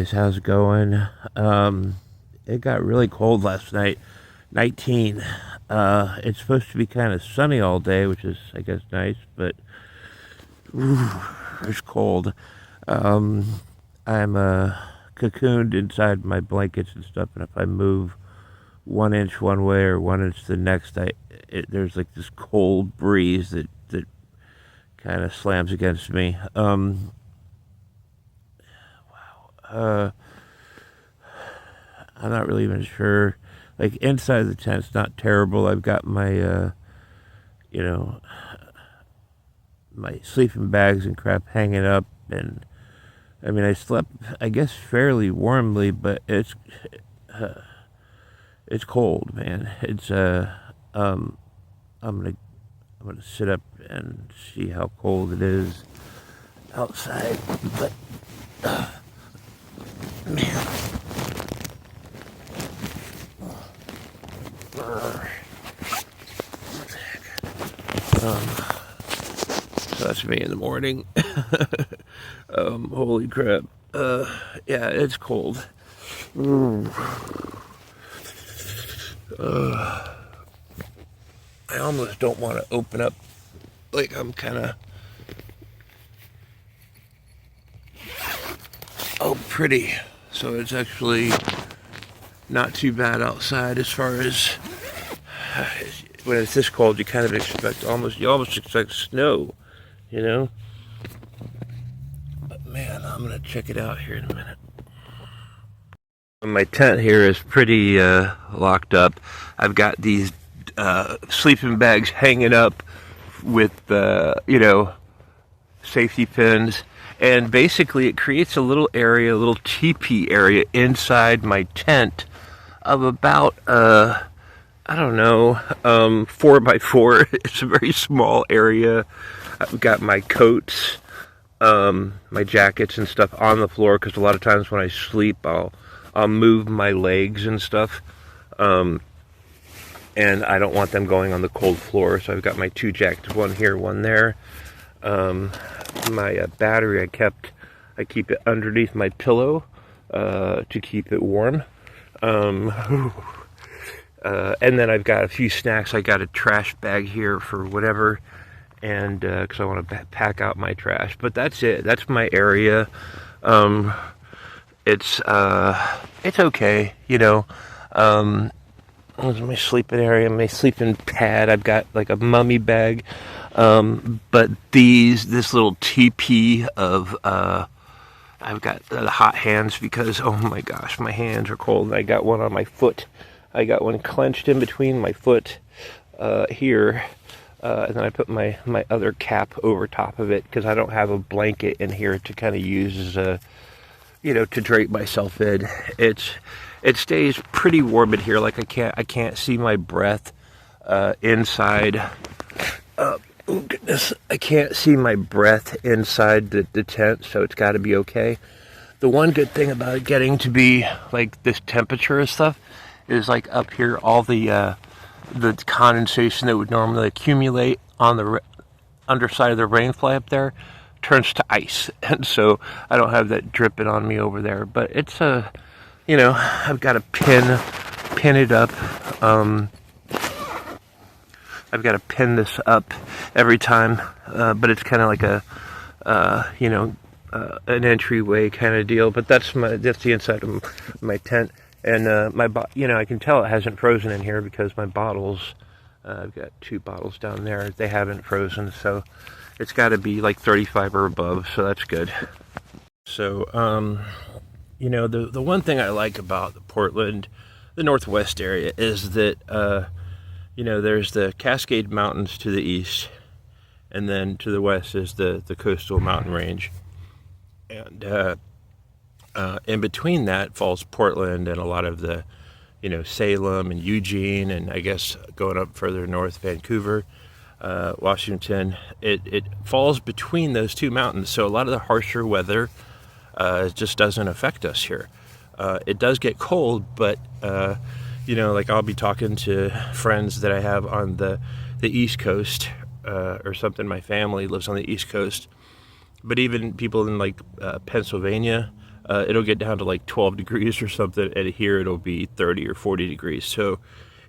guys, how's it going? It got really cold last night. 19. It's supposed to be kind of sunny all day, which is, I guess, nice, but it's cold. I'm cocooned inside my blankets and stuff, and if I move 1 inch one way or 1 inch the next, there's like this cold breeze that kind of slams against me. I'm not really even sure. Like, inside the tent's not terrible. I've got my, my sleeping bags and crap hanging up, and I mean, I slept, I guess, fairly warmly, but it's cold, man. I'm gonna sit up and see how cold it is outside, but man. So that's me in the morning. Holy crap. Yeah, it's cold. I almost don't want to open up. Like, I'm kind of... Oh, pretty. So it's actually not too bad outside as far as... When it's this cold, you kind of expect you almost expect snow, you know? But man, I'm gonna check it out here in a minute. My tent here is pretty locked up. I've got these sleeping bags hanging up with safety pins, and basically it creates a little area, a little teepee area inside my tent of about I don't know, 4x4. It's a very small area. I've got my coats, my jackets and stuff on the floor, because a lot of times when I sleep, I'll move my legs and stuff, and I don't want them going on the cold floor. So I've got my two jackets, one here, one there. My battery, I keep it underneath my pillow to keep it warm. And then I've got a few snacks. I got a trash bag here for whatever, and because I want to pack out my trash. But that's it. That's my area. It's okay, you know. There's my sleeping area, my sleeping pad. I've got like a mummy bag. But this little teepee of I've got the hot hands because, oh my gosh, my hands are cold. And I got one on my foot. I got one clenched in between my foot here, and then I put my other cap over top of it because I don't have a blanket in here to kind of use as to drape myself in. It stays pretty warm in here. Like I can't see my breath inside. Oh goodness, I can't see my breath inside the tent, so it's got to be okay. The one good thing about it getting to be like this temperature and stuff is, like, up here, all the condensation that would normally accumulate on the underside of the rain fly up there turns to ice, and so I don't have that dripping on me over there. But it's I've got to pin it up. I've got to pin this up every time, but it's kind of like an entryway kind of deal. But that's the inside of my tent. And I can tell it hasn't frozen in here because my bottles, I've got 2 bottles down there, they haven't frozen, so it's got to be like 35 or above, so that's good. So, the one thing I like about Portland, the Northwest area, is that, there's the Cascade Mountains to the east, and then to the west is the coastal mountain range. And, in between that falls Portland and a lot of the, Salem and Eugene, and I guess going up further north, Vancouver, Washington. It falls between those two mountains, so a lot of the harsher weather just doesn't affect us here. It does get cold, but like I'll be talking to friends that I have on the East Coast or something. My family lives on the East Coast, but even people in like Pennsylvania, it'll get down to like 12 degrees or something, and here it'll be 30 or 40 degrees. So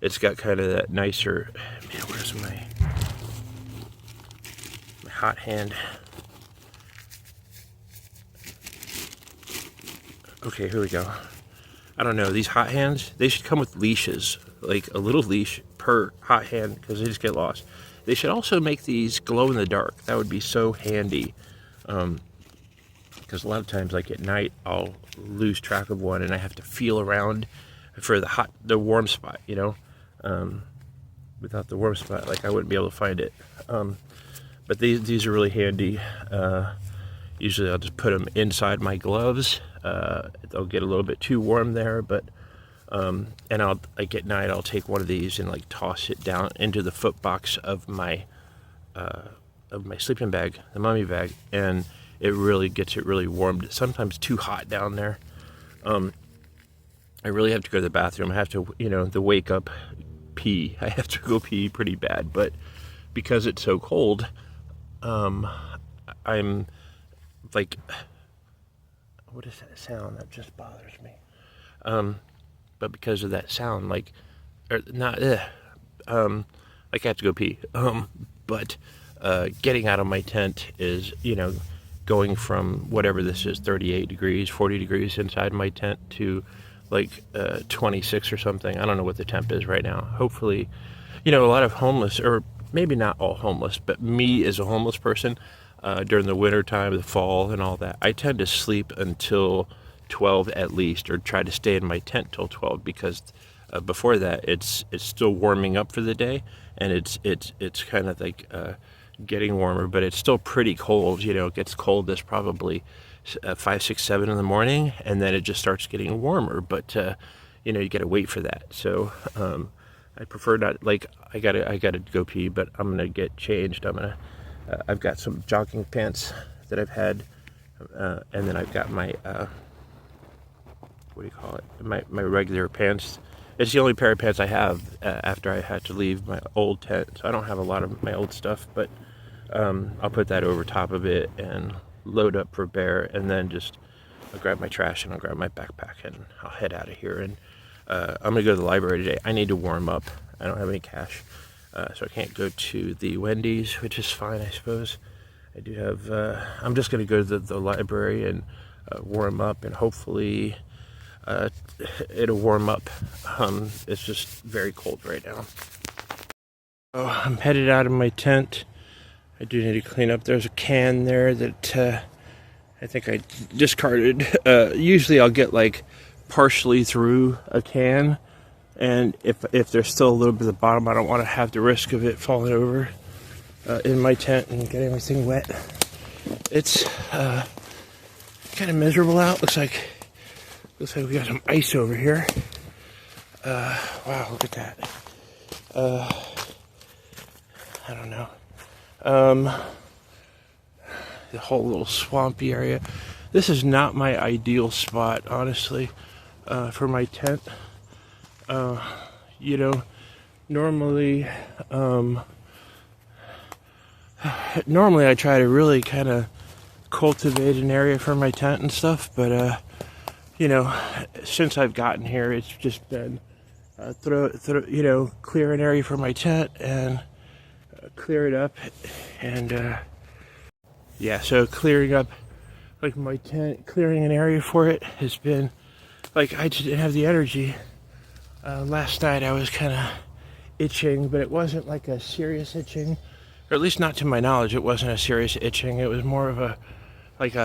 it's got kind of that nicer, man, where's my hot hand? Okay, here we go. I don't know, these hot hands, they should come with leashes, like a little leash per hot hand, because they just get lost. They should also make these glow in the dark. That would be so handy. Because a lot of times, like at night, I'll lose track of one and I have to feel around for the warm spot, you know? Without the warm spot, like I wouldn't be able to find it. But these are really handy. Usually I'll just put them inside my gloves. They'll get a little bit too warm there, but and like at night I'll take one of these and like toss it down into the foot box of my sleeping bag, the mummy bag, and it really gets it really warmed. It's sometimes too hot down there. I really have to go to the bathroom. I have to, the wake up pee. I have to go pee pretty bad, but because it's so cold, I'm like, what is that sound? That just bothers me. But because of that sound, like, or not, like I have to go pee. But getting out of my tent is, going from whatever this is, 38 degrees, 40 degrees inside my tent to like 26 or something. I don't know what the temp is right now. Hopefully, a lot of homeless, or maybe not all homeless, but me as a homeless person, during the winter time, the fall and all that, I tend to sleep until 12 at least, or try to stay in my tent till 12, because before that it's still warming up for the day, and it's kind of like getting warmer, but it's still pretty cold. It gets coldest probably 5, 6, 7 in the morning, and then it just starts getting warmer, but you gotta wait for that. So I prefer not, like, I gotta go pee, but I'm gonna get changed. I've got some jogging pants that I've had, and then I've got my what do you call it, my regular pants. It's the only pair of pants I have after I had to leave my old tent, so I don't have a lot of my old stuff, but I'll put that over top of it and load up for bear, and then I'll grab my trash and I'll grab my backpack and I'll head out of here. And I'm gonna go to the library today. I need to warm up. I don't have any cash, so I can't go to the Wendy's, which is fine, I suppose. I do have, I'm just gonna go to the library and warm up, and hopefully it'll warm up. It's just very cold right now. Oh, I'm headed out of my tent. I do need to clean up. There's a can there that I think I discarded. Usually I'll get like partially through a can, and if there's still a little bit at the bottom, I don't want to have the risk of it falling over in my tent and getting everything wet. It's kind of miserable out. Looks like we got some ice over here. Wow, look at that. I don't know. The whole little swampy area. This is not my ideal spot, honestly, for my tent. Normally I try to really kind of cultivate an area for my tent and stuff, but since I've gotten here, it's just been clear an area for my tent and clear it up, and so clearing up like my tent, clearing an area for it has been like, I just didn't have the energy. Last night I was kind of itching, but it wasn't like a serious itching, or at least not to my knowledge. It wasn't a serious itching. It was more of a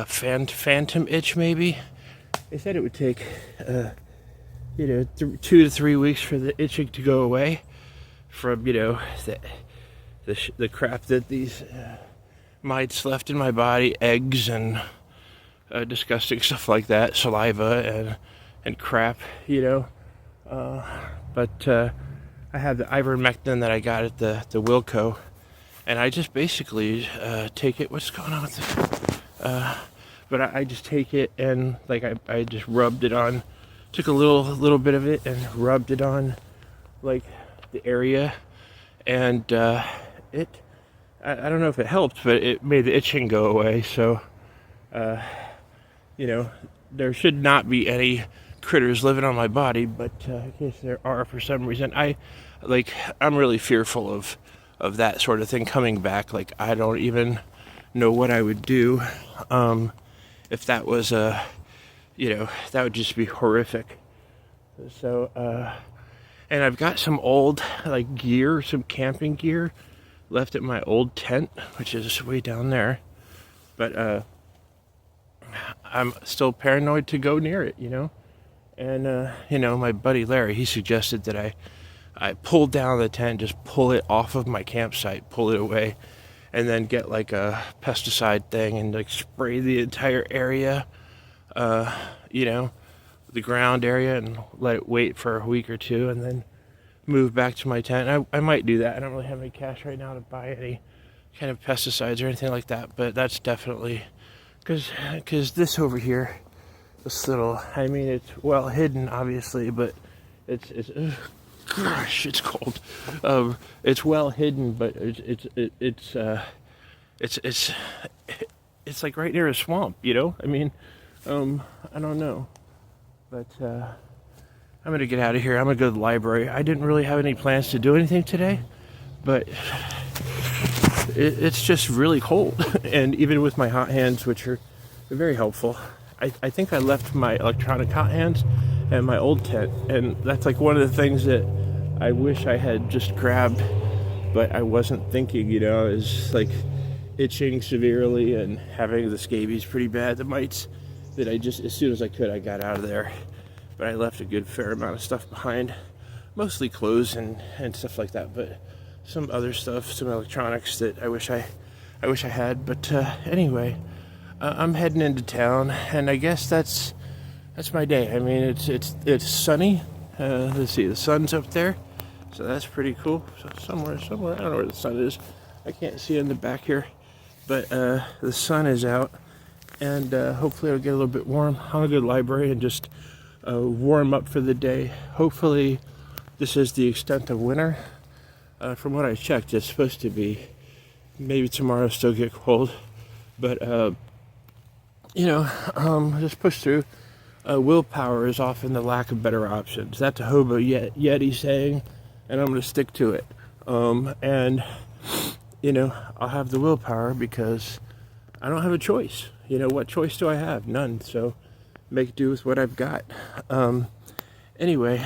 phantom itch, maybe. They said it would take 2 to 3 weeks for the itching to go away from the crap that these mites left in my body, eggs and disgusting stuff like that, saliva and crap, but I have the ivermectin that I got at the Wilco, and I just basically take it. What's going on with this? But I just take it, and like I just rubbed it on, took a little bit of it and rubbed it on like the area, and I don't know if it helped, but it made the itching go away. So there should not be any critters living on my body, but in case there are for some reason, I'm really fearful of that sort of thing coming back. Like, I don't even know what I would do if that was that would just be horrific. So and I've got some old gear, some camping gear left at my old tent, which is way down there, but I'm still paranoid to go near it, and my buddy Larry, he suggested that I pull down the tent, just pull it off of my campsite, pull it away, and then get like a pesticide thing and spray the entire area, the ground area, and let it wait for a week or two, and then move back to my tent. I might do that. I don't really have any cash right now to buy any kind of pesticides or anything like that, but that's definitely because this over here, this little, it's well hidden obviously, but it's gosh, it's cold. It's well hidden, but it's like right near a swamp, I don't know, but I'm gonna get out of here. I'm gonna go to the library. I didn't really have any plans to do anything today, but it's just really cold, and even with my hot hands, which are very helpful, I think I left my electronic hot hands at my old tent, and that's like one of the things that I wish I had just grabbed, but I wasn't thinking, is like itching severely and having the scabies pretty bad, the mites, that I just, as soon as I could, I got out of there. But I left a good fair amount of stuff behind, mostly clothes and stuff like that, but some other stuff, some electronics that I wish I had. But anyway, I'm heading into town, and I guess that's my day. It's sunny. Let's see, the sun's up there, so that's pretty cool. So somewhere, I don't know where the sun is. I can't see it in the back here, but the sun is out, and hopefully I'll get a little bit warm. I'm gonna go to the library and just warm up for the day. Hopefully this is the extent of winter. From what I checked, it's supposed to be, maybe tomorrow still get cold, but just push through. Willpower is often the lack of better options. That's a Hobo Yeti saying, and I'm going to stick to it. And I'll have the willpower because I don't have a choice. What choice do I have? None. So make do with what I've got. Anyway,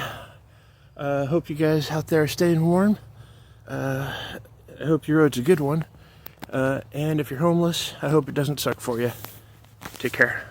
hope you guys out there are staying warm. I hope your road's a good one. And if you're homeless, I hope it doesn't suck for you. Take care.